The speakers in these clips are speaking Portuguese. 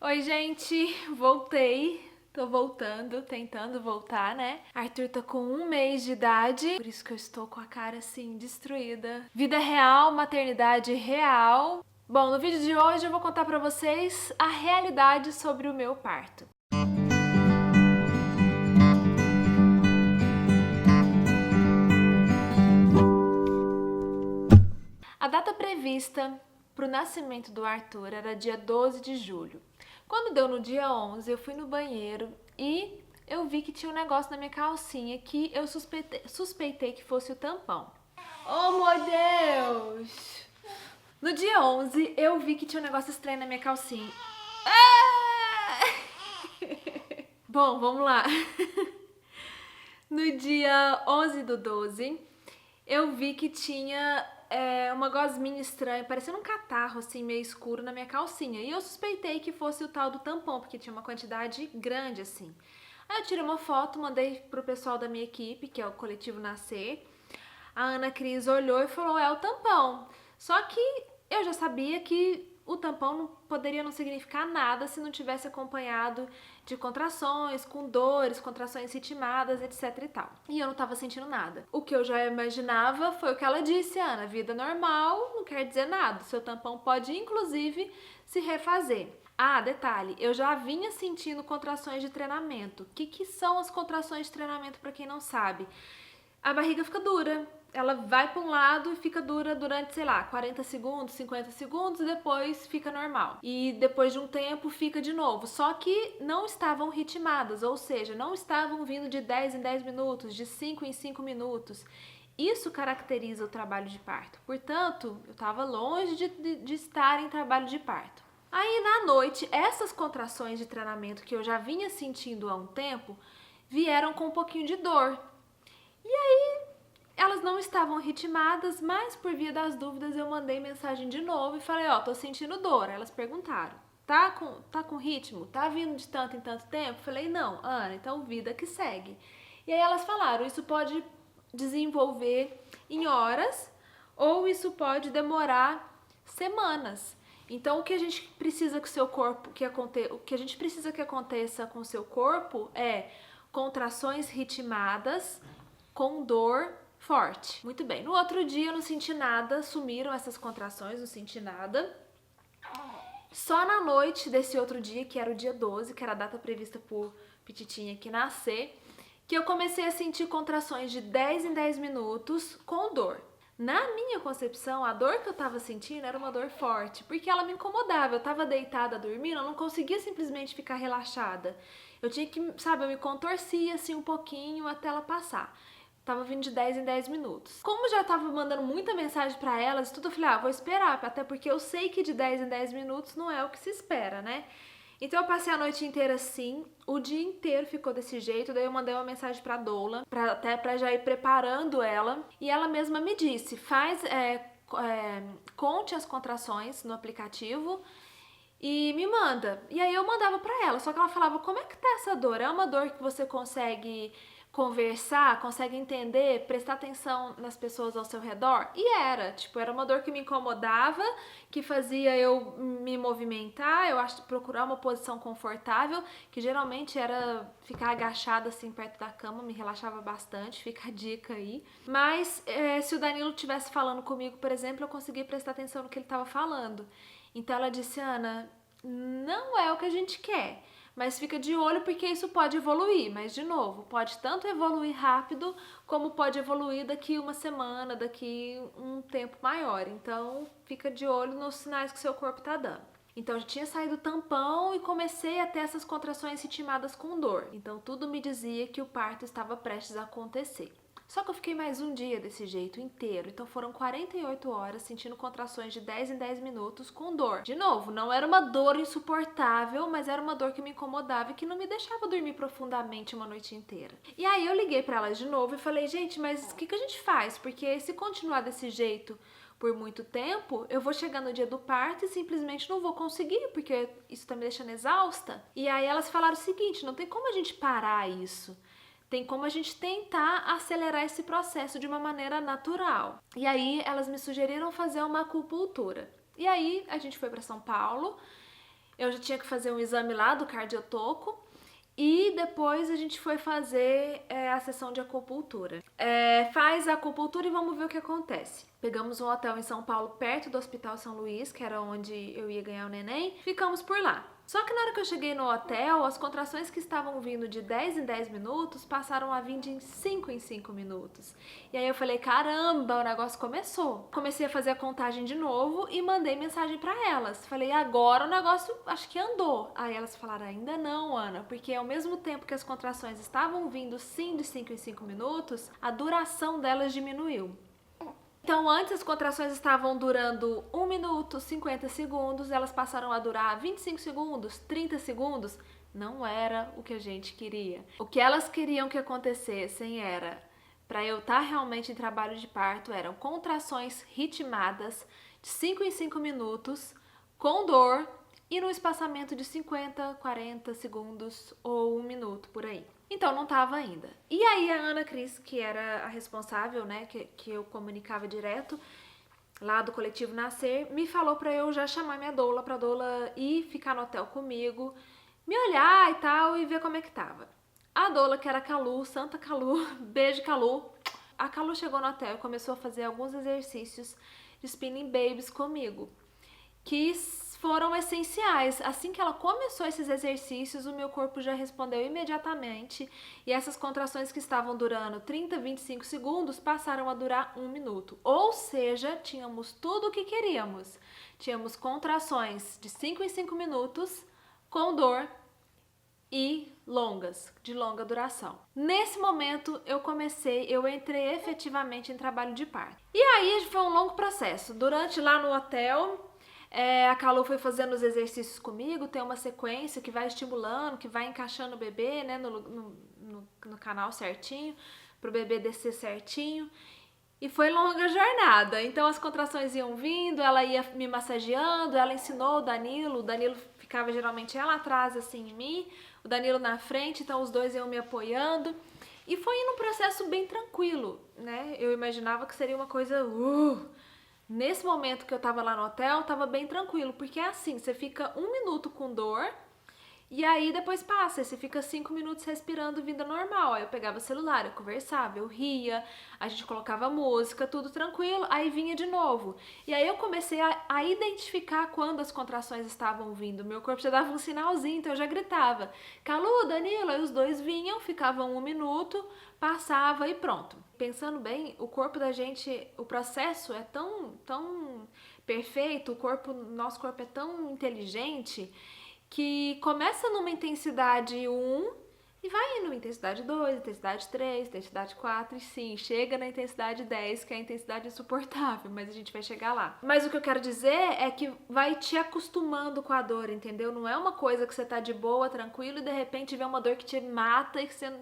Oi, gente, voltei. Tô voltando, tentando voltar, né? Arthur tá com 1 mês de idade, por isso que eu estou com a cara assim, destruída. Vida real, maternidade real. Bom, no vídeo de hoje eu vou contar pra vocês a realidade sobre o meu parto. A data prevista para o nascimento do Arthur era dia 12 de julho. Quando deu no dia 11, eu fui no banheiro e eu vi que tinha um negócio na minha calcinha que eu suspeitei que fosse o tampão. Oh, meu Deus! No dia 11, eu vi que tinha um negócio estranho na minha calcinha. Ah! Bom, vamos lá. No dia 11 do 12, eu vi que tinha uma gosminha estranha, parecendo um catarro assim, meio escuro na minha calcinha. E eu suspeitei que fosse o tal do tampão, porque tinha uma quantidade grande assim. Aí eu tirei uma foto, mandei pro pessoal da minha equipe, que é o Coletivo Nascer. A Ana Cris olhou e falou, é o tampão. Só que eu já sabia que o tampão não poderia não significar nada se não tivesse acompanhado de contrações, com dores, contrações ritmadas, etc e tal. E eu não tava sentindo nada. O que eu já imaginava foi o que ela disse, Ana, vida normal não quer dizer nada. Seu tampão pode, inclusive, se refazer. Ah, detalhe, eu já vinha sentindo contrações de treinamento. O que são as contrações de treinamento para quem não sabe? A barriga fica dura. Ela vai para um lado e fica dura durante, sei lá, 40 segundos, 50 segundos e depois fica normal. E depois de um tempo fica de novo. Só que não estavam ritmadas, ou seja, não estavam vindo de 10 em 10 minutos, de 5 em 5 minutos. Isso caracteriza o trabalho de parto. Portanto, eu estava longe de estar em trabalho de parto. Aí na noite, essas contrações de treinamento que eu já vinha sentindo há um tempo vieram com um pouquinho de dor. E aí elas não estavam ritmadas, mas por via das dúvidas eu mandei mensagem de novo e falei, ó, tô sentindo dor. Elas perguntaram, tá com ritmo? Tá vindo de tanto em tanto tempo? Falei, não, Ana, então vida que segue. E aí elas falaram, isso pode desenvolver em horas ou isso pode demorar semanas. Então o que a gente precisa que o seu corpo o que a gente precisa que aconteça com o seu corpo é contrações ritmadas com dor forte. Muito bem. No outro dia eu não senti nada, sumiram essas contrações, não senti nada. Só na noite desse outro dia, que era o dia 12, que era a data prevista por Pititinha que nascer, que eu comecei a sentir contrações de 10 em 10 minutos com dor. Na minha concepção, a dor que eu tava sentindo era uma dor forte, porque ela me incomodava. Eu tava deitada dormindo, eu não conseguia simplesmente ficar relaxada. Eu tinha que, sabe, eu me contorcia assim um pouquinho até ela passar. Tava vindo de 10 em 10 minutos. Como já tava mandando muita mensagem pra elas, tudo eu falei, vou esperar, até porque eu sei que de 10 em 10 minutos não é o que se espera, né? Então eu passei a noite inteira assim, o dia inteiro ficou desse jeito, daí eu mandei uma mensagem pra Doula, até pra já ir preparando ela, e ela mesma me disse, conte as contrações no aplicativo e me manda. E aí eu mandava pra ela, só que ela falava, como é que tá essa dor? É uma dor que você consegue conversar, consegue entender, prestar atenção nas pessoas ao seu redor? E era, tipo, era uma dor que me incomodava, que fazia eu me movimentar, eu acho, procurar uma posição confortável, que geralmente era ficar agachada assim perto da cama, me relaxava bastante, fica a dica aí. Mas se o Danilo estivesse falando comigo, por exemplo, eu conseguia prestar atenção no que ele estava falando. Então ela disse, Ana, não é o que a gente quer, mas fica de olho porque isso pode evoluir. Mas, de novo, pode tanto evoluir rápido, como pode evoluir daqui uma semana, daqui um tempo maior. Então, fica de olho nos sinais que seu corpo tá dando. Então, eu já tinha saído o tampão e comecei a ter essas contrações ritmadas com dor. Então, tudo me dizia que o parto estava prestes a acontecer. Só que eu fiquei mais um dia desse jeito inteiro, então foram 48 horas sentindo contrações de 10 em 10 minutos com dor. De novo, não era uma dor insuportável, mas era uma dor que me incomodava e que não me deixava dormir profundamente uma noite inteira. E aí eu liguei para elas de novo e falei, gente, mas o que a gente faz? Porque se continuar desse jeito por muito tempo, eu vou chegar no dia do parto e simplesmente não vou conseguir, porque isso tá me deixando exausta. E aí elas falaram o seguinte, não tem como a gente parar isso. Tem como a gente tentar acelerar esse processo de uma maneira natural. E aí elas me sugeriram fazer uma acupuntura. E aí a gente foi para São Paulo, Eu já tinha que fazer um exame lá do cardiotoco. E depois a gente foi fazer a sessão de acupuntura. Faz a acupuntura e vamos ver o que acontece. Pegamos um hotel em São Paulo, perto do Hospital São Luís, que era onde eu ia ganhar o neném. Ficamos por lá. Só que na hora que eu cheguei no hotel, as contrações que estavam vindo de 10 em 10 minutos passaram a vir de 5 em 5 minutos. E aí eu falei, caramba, o negócio começou. Comecei a fazer a contagem de novo e mandei mensagem pra elas. Falei, agora o negócio acho que andou. Aí elas falaram, ainda não, Ana, porque ao mesmo tempo que as contrações estavam vindo sim de 5 em 5 minutos, a duração delas diminuiu. Então, antes as contrações estavam durando 1 minuto, 50 segundos, elas passaram a durar 25 segundos, 30 segundos. Não era o que a gente queria. O que elas queriam que acontecessem era, para eu estar realmente em trabalho de parto, eram contrações ritmadas de 5 em 5 minutos, com dor e no espaçamento de 50, 40 segundos ou 1 minuto, por aí. Então não tava ainda. E aí a Ana Cris, que era a responsável, né, que eu comunicava direto, lá do Coletivo Nascer, me falou pra eu já chamar minha doula, pra doula ir ficar no hotel comigo, me olhar e tal, e ver como é que tava. A doula, que era a Calu, Santa Calu, beijo Calu. A Calu chegou no hotel e começou a fazer alguns exercícios de spinning babies comigo, que foram essenciais. Assim que ela começou esses exercícios, o meu corpo já respondeu imediatamente e essas contrações que estavam durando 30, 25 segundos passaram a durar 1 minuto. Ou seja, tínhamos tudo o que queríamos. Tínhamos contrações de 5 em 5 minutos, com dor e longas, de longa duração. Nesse momento eu entrei efetivamente em trabalho de parto. E aí foi um longo processo. Durante lá no hotel, a Calu foi fazendo os exercícios comigo, tem uma sequência que vai estimulando, que vai encaixando o bebê, né, no canal certinho, pro bebê descer certinho. E foi longa jornada, então as contrações iam vindo, ela ia me massageando, ela ensinou o Danilo ficava geralmente ela atrás assim em mim, o Danilo na frente, então os dois iam me apoiando. E foi indo um processo bem tranquilo, né, eu imaginava que seria uma coisa... Nesse momento que eu tava lá no hotel, tava bem tranquilo, porque é assim, você fica 1 minuto com dor, e aí depois passa, você fica 5 minutos respirando vida normal. Aí eu pegava o celular, eu conversava, eu ria, a gente colocava música, tudo tranquilo, aí vinha de novo. E aí eu comecei a identificar quando as contrações estavam vindo, meu corpo já dava um sinalzinho, então eu já gritava, Calu, Danilo, aí os dois vinham, ficavam 1 minuto, passava e pronto. Pensando bem, o corpo da gente, o processo é tão perfeito, nosso corpo é tão inteligente que começa numa intensidade 1 e vai indo numa intensidade 2, intensidade 3, intensidade 4 e sim, chega na intensidade 10, que é a intensidade insuportável, mas a gente vai chegar lá. Mas o que eu quero dizer é que vai te acostumando com a dor, entendeu? Não é uma coisa que você tá de boa, tranquilo e de repente vê uma dor que te mata e que você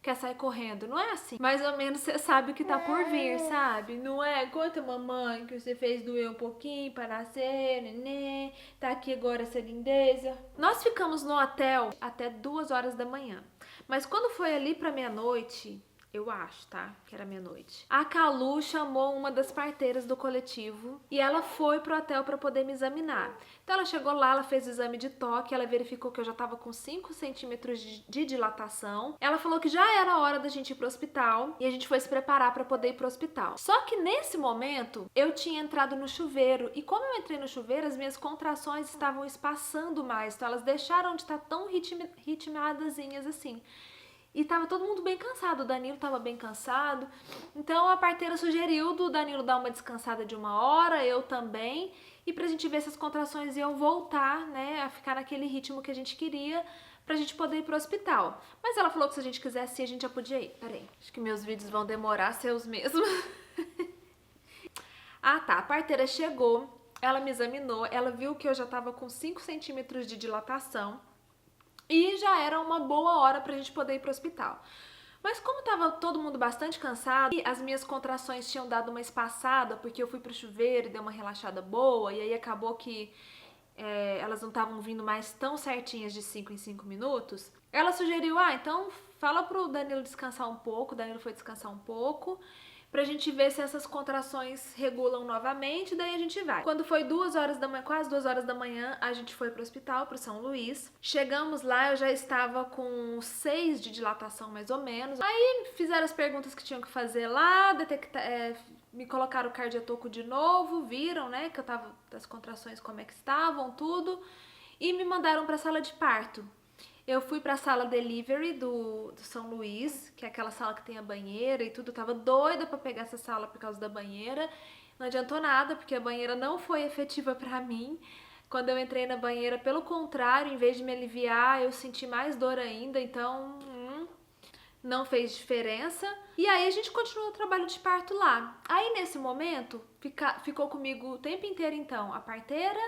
quer sair correndo. Não é assim. Mais ou menos você sabe o que tá por vir, sabe? Não é? Conta, mamãe, que você fez doer um pouquinho pra nascer, neném, tá aqui agora essa lindeza. Nós ficamos no hotel até 2 horas da manhã. Mas quando foi ali pra meia-noite, eu acho, tá? Que era meia-noite. A Calu chamou uma das parteiras do coletivo e ela foi pro hotel pra poder me examinar. Então ela chegou lá, ela fez o exame de toque, ela verificou que eu já tava com 5 centímetros de dilatação. Ela falou que já era hora da gente ir pro hospital e a gente foi se preparar pra poder ir pro hospital. Só que nesse momento eu tinha entrado no chuveiro e como eu entrei no chuveiro, as minhas contrações estavam espaçando mais, então elas deixaram de estar tão ritmadazinhas assim. E tava todo mundo bem cansado, o Danilo tava bem cansado. Então a parteira sugeriu do Danilo dar uma descansada de 1 hora, eu também. E pra gente ver se as contrações iam voltar, né, a ficar naquele ritmo que a gente queria, pra gente poder ir pro hospital. Mas ela falou que se a gente quisesse ir, a gente já podia ir. Peraí, acho que meus vídeos vão demorar a ser os mesmos. Ah tá, a parteira chegou, ela me examinou, ela viu que eu já tava com 5 centímetros de dilatação. E já era uma boa hora pra gente poder ir pro hospital. Mas como tava todo mundo bastante cansado e as minhas contrações tinham dado uma espaçada porque eu fui pro chuveiro e dei uma relaxada boa e aí acabou que elas não estavam vindo mais tão certinhas de 5 em 5 minutos, ela sugeriu, então fala pro Danilo descansar um pouco, o Danilo foi descansar um pouco pra gente ver se essas contrações regulam novamente, daí a gente vai. Quando foi 2 horas da manhã, quase 2 horas da manhã, a gente foi pro hospital, pro São Luís. Chegamos lá, eu já estava com 6 de dilatação mais ou menos. Aí fizeram as perguntas que tinham que fazer lá, me colocaram o cardiatoco de novo, viram, né, que eu tava, as contrações como é que estavam, tudo, e me mandaram pra sala de parto. Eu fui pra sala delivery do São Luís, que é aquela sala que tem a banheira e tudo. Eu tava doida pra pegar essa sala por causa da banheira. Não adiantou nada, porque a banheira não foi efetiva pra mim. Quando eu entrei na banheira, pelo contrário, em vez de me aliviar, eu senti mais dor ainda, então não fez diferença. E aí a gente continuou o trabalho de parto lá. Aí nesse momento, ficou comigo o tempo inteiro então a parteira,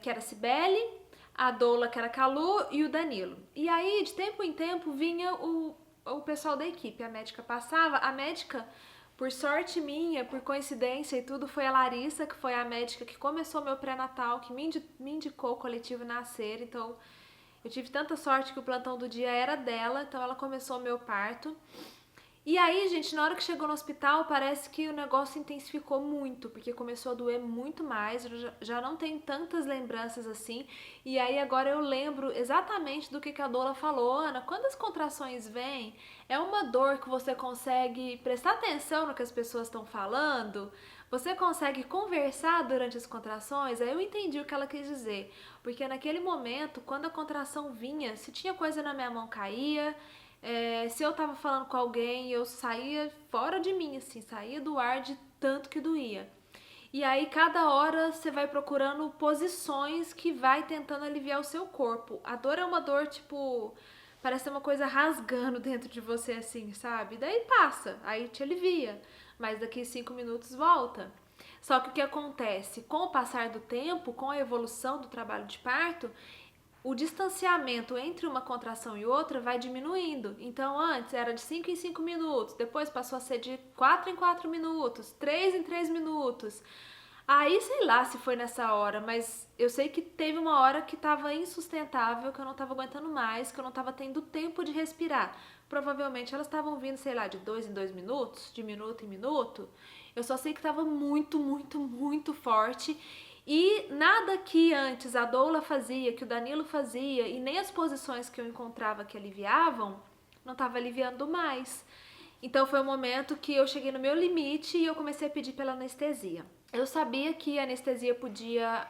que era a Cibele, a Doula, que era a Calu, e o Danilo. E aí, de tempo em tempo, vinha o pessoal da equipe. A médica passava. A médica, por sorte minha, por coincidência e tudo, foi a Larissa, que foi a médica que começou meu pré-natal, que me indicou o coletivo Nascer. Então, eu tive tanta sorte que o plantão do dia era dela. Então, ela começou o meu parto. E aí, gente, na hora que chegou no hospital, parece que o negócio intensificou muito, porque começou a doer muito mais, eu já não tenho tantas lembranças assim. E aí agora eu lembro exatamente do que a doula falou. Ana, quando as contrações vêm, é uma dor que você consegue prestar atenção no que as pessoas estão falando? Você consegue conversar durante as contrações? Aí eu entendi o que ela quis dizer, porque naquele momento, quando a contração vinha, se tinha coisa na minha mão, caía. Se eu tava falando com alguém, eu saía fora de mim, assim, saía do ar de tanto que doía. E aí, cada hora você vai procurando posições que vai tentando aliviar o seu corpo. A dor é uma dor, tipo, parece uma coisa rasgando dentro de você, assim, sabe? Daí passa, aí te alivia. Mas daqui 5 minutos volta. Só que o que acontece? Com o passar do tempo, com a evolução do trabalho de parto, o distanciamento entre uma contração e outra vai diminuindo. Então, antes era de 5 em 5 minutos, depois passou a ser de 4 em 4 minutos, 3 em 3 minutos. Aí, sei lá se foi nessa hora, mas eu sei que teve uma hora que tava insustentável, que eu não tava aguentando mais, que eu não tava tendo tempo de respirar. Provavelmente elas estavam vindo, sei lá, de 2 em 2 minutos, de minuto em minuto. Eu só sei que tava muito, muito, muito forte. E nada que antes a doula fazia, que o Danilo fazia, e nem as posições que eu encontrava que aliviavam, não estava aliviando mais. Então foi um momento que eu cheguei no meu limite e eu comecei a pedir pela anestesia. Eu sabia que a anestesia podia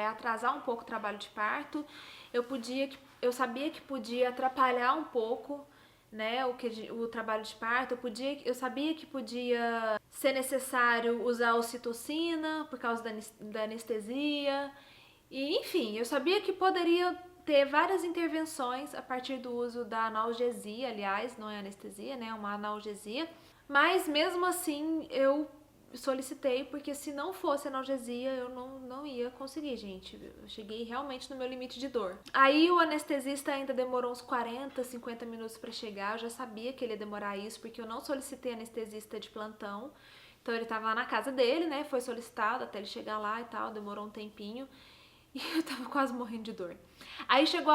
atrasar um pouco o trabalho de parto, eu sabia que podia atrapalhar um pouco, né, o trabalho de parto, eu sabia que podia ser necessário usar ocitocina por causa da anestesia, e enfim, eu sabia que poderia ter várias intervenções a partir do uso da analgesia, aliás, não é anestesia, né, é uma analgesia, mas mesmo assim eu solicitei, porque se não fosse analgesia, eu não ia conseguir, gente. Eu cheguei realmente no meu limite de dor. Aí o anestesista ainda demorou uns 40, 50 minutos para chegar. Eu já sabia que ele ia demorar isso, porque eu não solicitei anestesista de plantão. Então ele tava lá na casa dele, né? Foi solicitado até ele chegar lá e tal, demorou um tempinho. E eu tava quase morrendo de dor. Aí chegou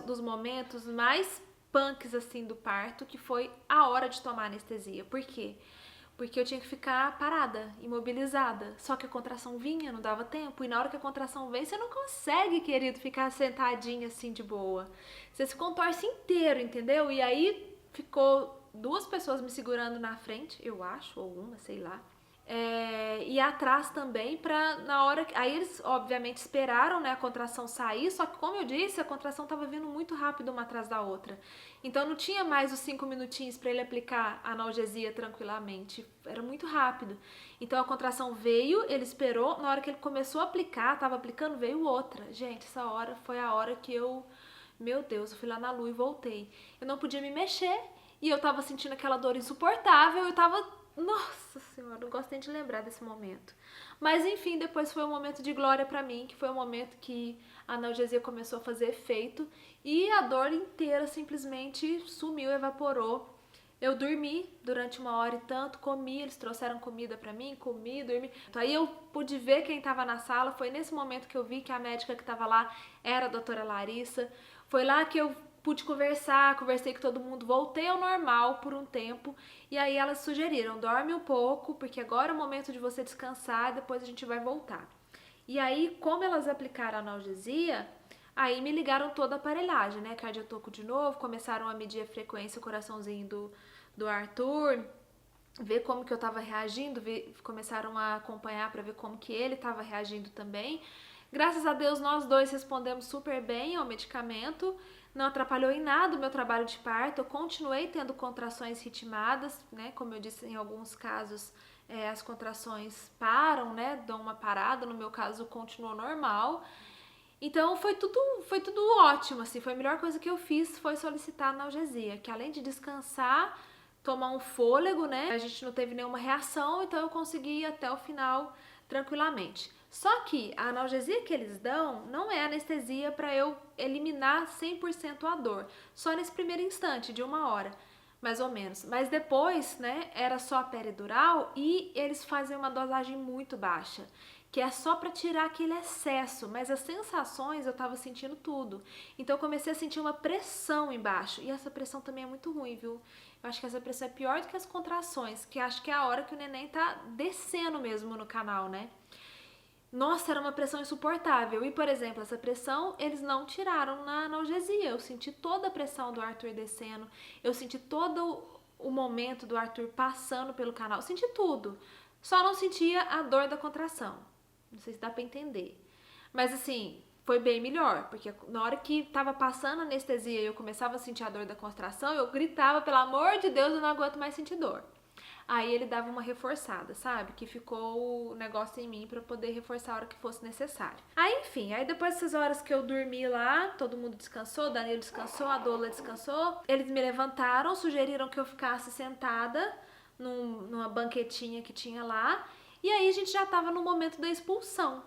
dos momentos mais punks, assim, do parto, que foi a hora de tomar anestesia. Por quê? Porque eu tinha que ficar parada, imobilizada. Só que a contração vinha, não dava tempo. E na hora que a contração vem, você não consegue, querido, ficar sentadinha assim de boa. Você se contorce inteiro, entendeu? E aí ficou 2 pessoas me segurando na frente, eu acho, ou uma, sei lá. E atrás também, pra na hora que... Aí eles, obviamente, esperaram, né, a contração sair, só que, como eu disse, a contração tava vindo muito rápido uma atrás da outra. Então não tinha mais os 5 minutinhos para ele aplicar a analgesia tranquilamente. Era muito rápido. Então a contração veio, ele esperou, na hora que ele começou a aplicar, tava aplicando, veio outra. Gente, essa hora foi a hora que eu... Meu Deus, eu fui lá na lua e voltei. Eu não podia me mexer e eu tava sentindo aquela dor insuportável, eu tava... Nossa senhora, não gosto nem de lembrar desse momento. Mas enfim, depois foi um momento de glória pra mim, que foi o momento que a analgesia começou a fazer efeito e a dor inteira simplesmente sumiu, evaporou. Eu dormi durante 1 hora e tanto, comi, eles trouxeram comida pra mim, comi, dormi. Aí eu pude ver quem tava na sala, foi nesse momento que eu vi que a médica que tava lá era a doutora Larissa. Foi lá que eu pude conversei com todo mundo, voltei ao normal por um tempo, e aí elas sugeriram, dorme um pouco, porque agora é o momento de você descansar, depois a gente vai voltar. E aí, como elas aplicaram a analgesia, aí me ligaram toda a aparelhagem, né, cardiotoco de novo, começaram a medir a frequência, o coraçãozinho do Arthur, ver como que eu tava reagindo, começaram a acompanhar para ver como que ele tava reagindo também. Graças a Deus, nós dois respondemos super bem ao medicamento, não atrapalhou em nada o meu trabalho de parto, eu continuei tendo contrações ritmadas, né, como eu disse, em alguns casos as contrações param, né, dão uma parada, no meu caso continuou normal. Então foi tudo ótimo, assim, foi a melhor coisa que eu fiz foi solicitar analgesia, que além de descansar, tomar um fôlego, né, a gente não teve nenhuma reação, então eu consegui ir até o final tranquilamente. Só que a analgesia que eles dão não é anestesia para eu eliminar 100% a dor, só nesse primeiro instante de 1 hora, mais ou menos. Mas depois, né, era só a peridural e eles fazem uma dosagem muito baixa, que é só para tirar aquele excesso, mas as sensações eu tava sentindo tudo. Então eu comecei a sentir uma pressão embaixo, e essa pressão também é muito ruim, viu? Eu acho que essa pressão é pior do que as contrações, que acho que é a hora que o neném tá descendo mesmo no canal, né? Nossa, era uma pressão insuportável. E, por exemplo, essa pressão eles não tiraram na analgesia. Eu senti toda a pressão do Arthur descendo, eu senti todo o momento do Arthur passando pelo canal, eu senti tudo. Só não sentia a dor da contração. Não sei se dá pra entender. Mas assim, foi bem melhor, porque na hora que tava passando a anestesia e eu começava a sentir a dor da contração, eu gritava, pelo amor de Deus, eu não aguento mais sentir dor. Aí ele dava uma reforçada, sabe? Que ficou o negócio em mim pra poder reforçar a hora que fosse necessário. Aí, enfim, aí depois dessas horas que eu dormi lá, todo mundo descansou, Danilo descansou, a Dola descansou. Eles me levantaram, sugeriram que eu ficasse sentada numa banquetinha que tinha lá. E aí a gente já tava no momento da expulsão.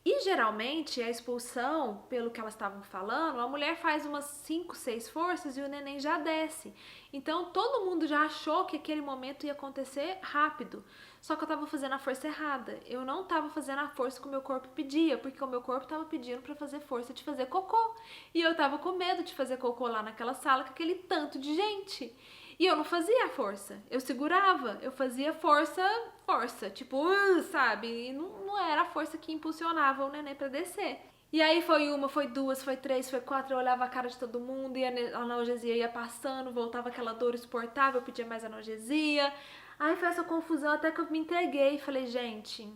E geralmente a expulsão, pelo que elas estavam falando, a mulher faz umas 5, 6 forças e o neném já desce. Então todo mundo já achou que aquele momento ia acontecer rápido. Só que eu tava fazendo a força errada. Eu não tava fazendo a força que o meu corpo pedia, porque o meu corpo tava pedindo pra fazer força de fazer cocô. E eu tava com medo de fazer cocô lá naquela sala com aquele tanto de gente. E eu não fazia a força, eu segurava, eu fazia força, tipo, sabe? E não era a força que impulsionava o neném pra descer. E aí foi uma, foi duas, foi três, foi quatro, eu olhava a cara de todo mundo e a analgesia ia passando, voltava aquela dor insuportável, eu pedia mais analgesia. Aí foi essa confusão até que eu me entreguei e falei, gente,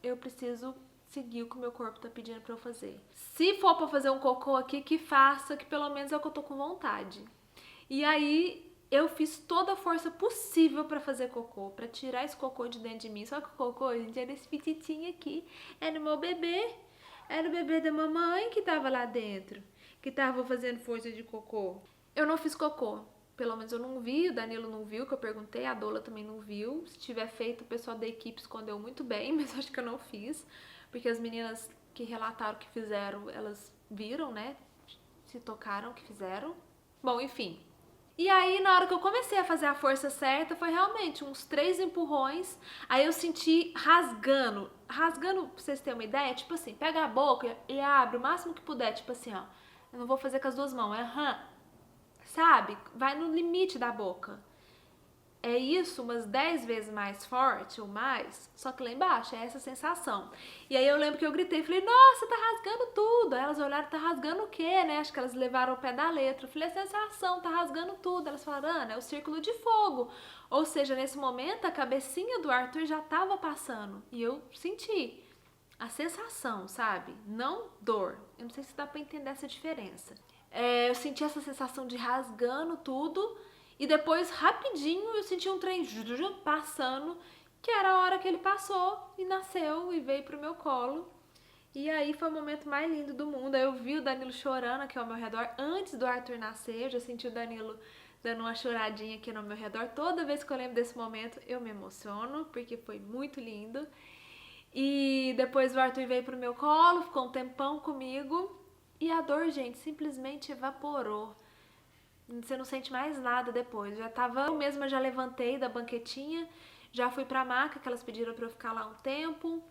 eu preciso seguir o que o meu corpo tá pedindo pra eu fazer. Se for pra fazer um cocô aqui, que faça, que pelo menos é o que eu tô com vontade. E aí eu fiz toda a força possível pra fazer cocô, pra tirar esse cocô de dentro de mim. Só que o cocô, gente, era esse pititinho aqui. Era o meu bebê. Era o bebê da mamãe que tava lá dentro, que tava fazendo força de cocô. Eu não fiz cocô. Pelo menos eu não vi, o Danilo não viu, que eu perguntei, a Dola também não viu. Se tiver feito, o pessoal da equipe escondeu muito bem, mas acho que eu não fiz. Porque as meninas que relataram que fizeram, elas viram, né? Se tocaram que fizeram. Bom, enfim. E aí, na hora que eu comecei a fazer a força certa, foi realmente uns 3 empurrões. Aí eu senti rasgando. Rasgando, pra vocês terem uma ideia, tipo assim, pega a boca e abre o máximo que puder, tipo assim, ó. Eu não vou fazer com as duas mãos, sabe? Vai no limite da boca. É isso umas 10 vezes mais forte ou mais, só que lá embaixo é essa sensação. E aí eu lembro que eu gritei, falei, nossa, tá rasgando tudo. Aí elas olharam, tá rasgando o quê, né? Acho que elas levaram o pé da letra. Eu falei, a sensação, tá rasgando tudo. Elas falaram, Ana, é o círculo de fogo. Ou seja, nesse momento a cabecinha do Arthur já tava passando. E eu senti a sensação, sabe? Não dor. Eu não sei se dá pra entender essa diferença. Eu senti essa sensação de rasgando tudo. E depois, rapidinho, eu senti um trem passando, que era a hora que ele passou e nasceu e veio pro meu colo. E aí foi o momento mais lindo do mundo. Aí eu vi o Danilo chorando aqui ao meu redor antes do Arthur nascer. Eu já senti o Danilo dando uma choradinha aqui no meu redor. Toda vez que eu lembro desse momento, eu me emociono, porque foi muito lindo. E depois o Arthur veio pro meu colo, ficou um tempão comigo. E a dor, gente, simplesmente evaporou. Você não sente mais nada depois. Eu mesma já levantei da banquetinha, já fui pra maca, que elas pediram pra eu ficar lá um tempo.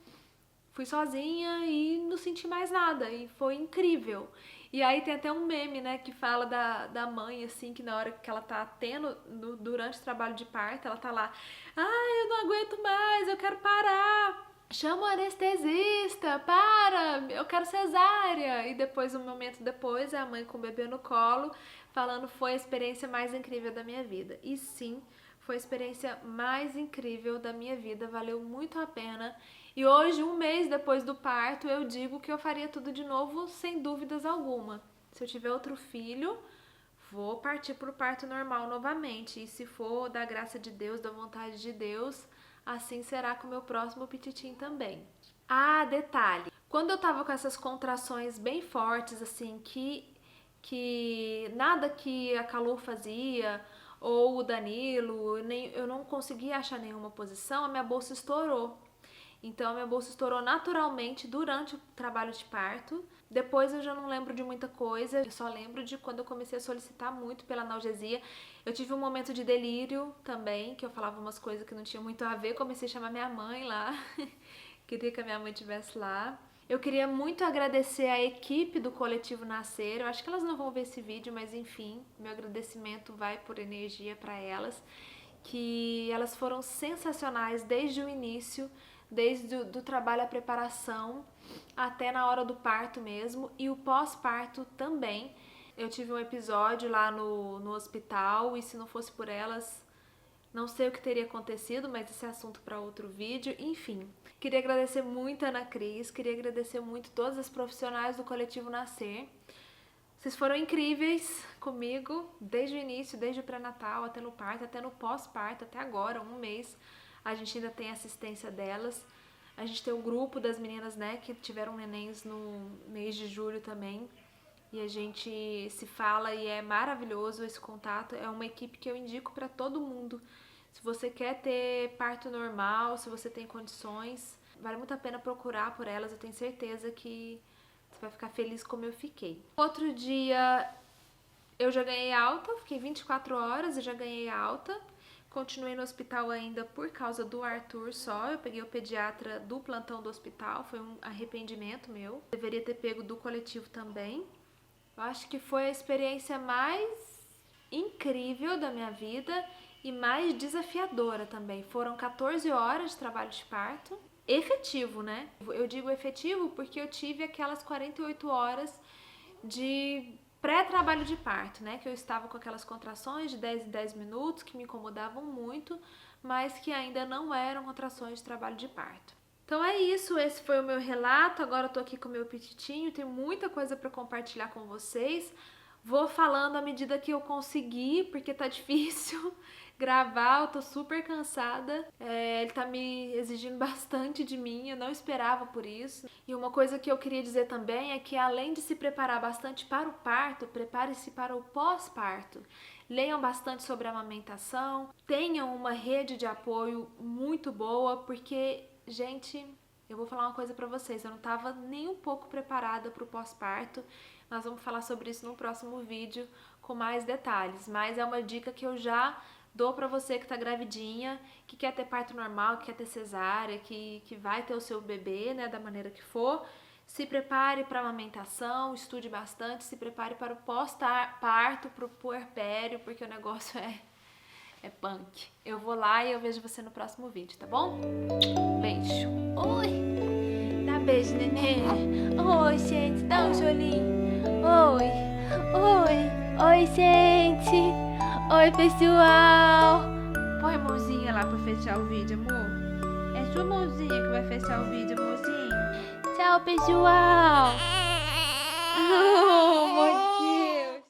Fui sozinha e não senti mais nada, e foi incrível. E aí tem até um meme, né, que fala da mãe, assim, que na hora que ela tá tendo, durante o trabalho de parto, ela tá lá, eu não aguento mais, eu quero parar. Chama o anestesista, para, eu quero cesárea. E depois, um momento depois, é a mãe com o bebê no colo, falando foi a experiência mais incrível da minha vida. E sim, foi a experiência mais incrível da minha vida, valeu muito a pena. E hoje, um mês depois do parto, eu digo que eu faria tudo de novo, sem dúvidas alguma. Se eu tiver outro filho, vou partir para o parto normal novamente. E se for da graça de Deus, da vontade de Deus, assim será com o meu próximo pititim também. Ah, detalhe. Quando eu tava com essas contrações bem fortes, assim, que nada que a Calu fazia, ou o Danilo, eu não conseguia achar nenhuma posição, a minha bolsa estourou. Então, a minha bolsa estourou naturalmente durante o trabalho de parto. Depois eu já não lembro de muita coisa, eu só lembro de quando eu comecei a solicitar muito pela analgesia. Eu tive um momento de delírio também, que eu falava umas coisas que não tinham muito a ver. Comecei a chamar minha mãe lá, queria que a minha mãe estivesse lá. Eu queria muito agradecer a equipe do Coletivo Nascer. Eu acho que elas não vão ver esse vídeo, mas enfim, meu agradecimento vai por energia para elas, que elas foram sensacionais desde o início, desde o trabalho, a preparação, até na hora do parto mesmo, e o pós-parto também. Eu tive um episódio lá no hospital, e se não fosse por elas, não sei o que teria acontecido, mas esse é assunto para outro vídeo. Enfim, queria agradecer muito a Ana Cris, queria agradecer muito todas as profissionais do Coletivo Nascer. Vocês foram incríveis comigo, desde o início, desde o pré-natal, até no parto, até no pós-parto, até agora, um mês. A gente ainda tem assistência delas. A gente tem o grupo das meninas, né, que tiveram nenéns no mês de julho também. E a gente se fala e é maravilhoso esse contato. É uma equipe que eu indico para todo mundo. Se você quer ter parto normal, se você tem condições, vale muito a pena procurar por elas. Eu tenho certeza que você vai ficar feliz como eu fiquei. Outro dia eu já ganhei alta, fiquei 24 horas e já ganhei alta. Continuei no hospital ainda por causa do Arthur só. Eu peguei o pediatra do plantão do hospital, foi um arrependimento meu. Deveria ter pego do coletivo também. Eu acho que foi a experiência mais incrível da minha vida e mais desafiadora também. Foram 14 horas de trabalho de parto. Efetivo, né? Eu digo efetivo porque eu tive aquelas 48 horas de pré-trabalho de parto, né? Que eu estava com aquelas contrações de 10 em 10 minutos que me incomodavam muito, mas que ainda não eram contrações de trabalho de parto. Então é isso, esse foi o meu relato. Agora eu tô aqui com o meu pititinho, tem muita coisa para compartilhar com vocês. Vou falando à medida que eu conseguir, porque tá difícil gravar, eu tô super cansada. Ele tá me exigindo bastante de mim, eu não esperava por isso. E uma coisa que eu queria dizer também é que além de se preparar bastante para o parto, prepare-se para o pós-parto. Leiam bastante sobre a amamentação, tenham uma rede de apoio muito boa, porque, gente, eu vou falar uma coisa pra vocês, eu não tava nem um pouco preparada pro pós-parto. Nós vamos falar sobre isso no próximo vídeo com mais detalhes, mas é uma dica que eu já dou pra você que tá gravidinha, que quer ter parto normal, que quer ter cesárea, que vai ter o seu bebê, né, da maneira que for. Se prepare para a amamentação, estude bastante, se prepare para o pós-parto, para o puerpério, porque o negócio é punk. Eu vou lá e eu vejo você no próximo vídeo, tá bom? Beijo. Oi! Dá beijo, nenê. Oi, gente, dá um cholinho. Oi, oi, oi, gente. Oi, pessoal. Põe a mãozinha lá pra fechar o vídeo, amor. É sua mãozinha que vai fechar o vídeo, amorzinho. Tchau, pessoal.